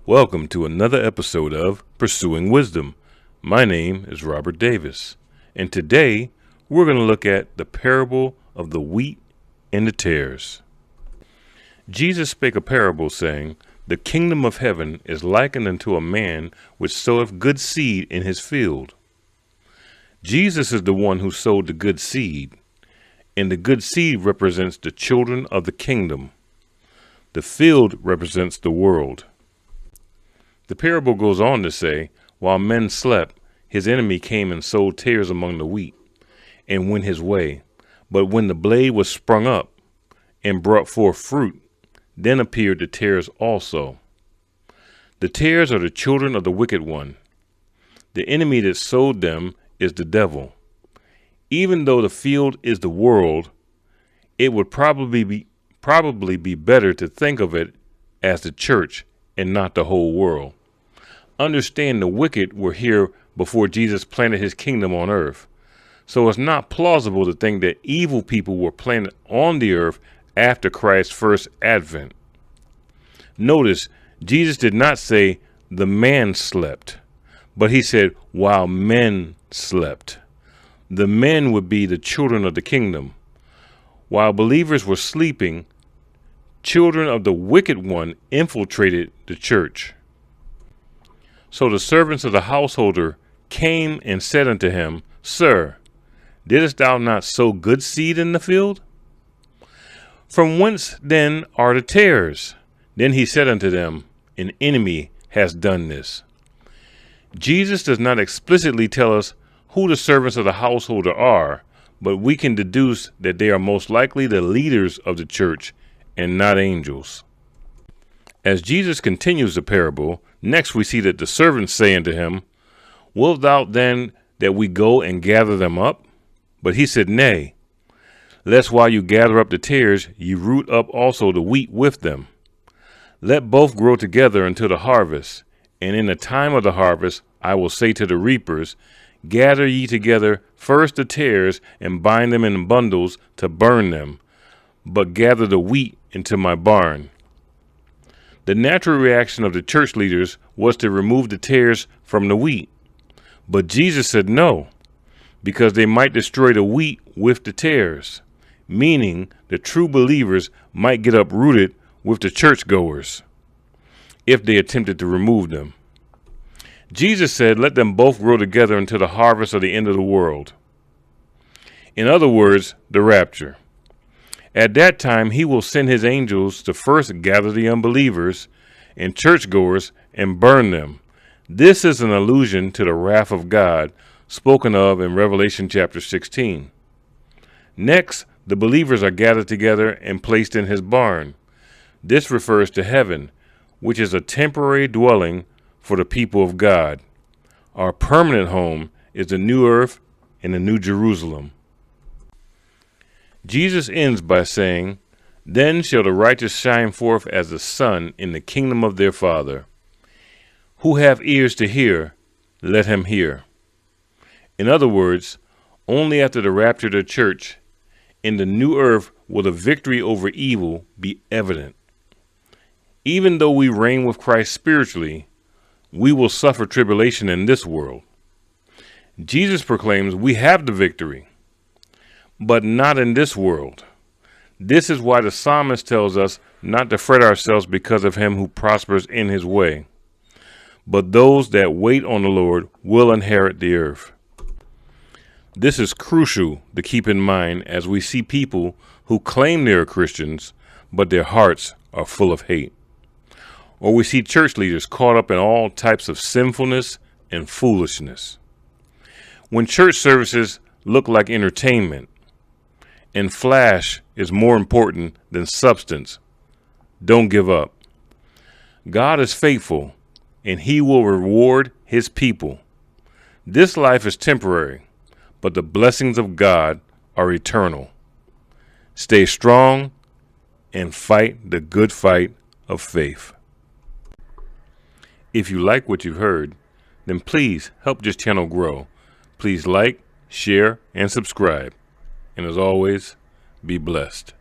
Welcome to another episode of Pursuing Wisdom. My name is Robert Davis, and today we're going to look at the parable of the wheat and the tares. Jesus spake a parable, saying, The kingdom of heaven is likened unto a man which soweth good seed in his field. Jesus is the one who sowed the good seed, and the good seed represents the children of the kingdom. The field represents the world. The parable goes on to say, while men slept, his enemy came and sowed tares among the wheat, and went his way. But when the blade was sprung up, and brought forth fruit, then appeared the tares also. The tares are the children of the wicked one. The enemy that sowed them is the devil. Even though the field is the world, it would probably be better to think of it as the church and not the whole world. Understand the wicked were here before Jesus planted his kingdom on earth. So it's not plausible to think that evil people were planted on the earth after Christ's first advent. Notice, Jesus did not say the man slept, but he said while men slept. The men would be the children of the kingdom. While believers were sleeping, children of the wicked one infiltrated the church. So the servants of the householder came and said unto him, Sir, didst thou not sow good seed in the field? From whence then are the tares? Then he said unto them, An enemy has done this. Jesus does not explicitly tell us who the servants of the householder are, but we can deduce that they are most likely the leaders of the church and not angels. As Jesus continues the parable, next we see that the servants say unto him, Wilt thou then that we go and gather them up? But he said, Nay, lest while you gather up the tares, ye root up also the wheat with them. Let both grow together until the harvest. And in the time of the harvest I will say to the reapers, Gather ye together first the tares, and bind them in bundles to burn them, but gather the wheat into my barn. The natural reaction of the church leaders was to remove the tares from the wheat. But Jesus said no, because they might destroy the wheat with the tares, meaning the true believers might get uprooted with the churchgoers if they attempted to remove them. Jesus said, Let them both grow together until the harvest of the end of the world. In other words, the rapture. At that time, he will send his angels to first gather the unbelievers and churchgoers and burn them. This is an allusion to the wrath of God spoken of in Revelation chapter 16. Next, the believers are gathered together and placed in his barn. This refers to heaven, which is a temporary dwelling for the people of God. Our permanent home is the new earth and the new Jerusalem. Jesus ends by saying, Then shall the righteous shine forth as the sun in the kingdom of their Father. Who have ears to hear, let him hear. In other words, only after the rapture of the church in the new earth will the victory over evil be evident. Even though we reign with Christ spiritually, we will suffer tribulation in this world. Jesus proclaims we have the victory, but not in this world. This is why the psalmist tells us not to fret ourselves because of him who prospers in his way. But those that wait on the Lord will inherit the earth. This is crucial to keep in mind as we see people who claim they are Christians, but their hearts are full of hate. Or we see church leaders caught up in all types of sinfulness and foolishness. When church services look like entertainment, and flash is more important than substance, don't give up. God is faithful, and he will reward his people. This life is temporary, but the blessings of God are eternal. Stay strong and fight the good fight of faith. If you like what you've heard, then please help this channel grow. Please like, share, and subscribe. And as always, be blessed.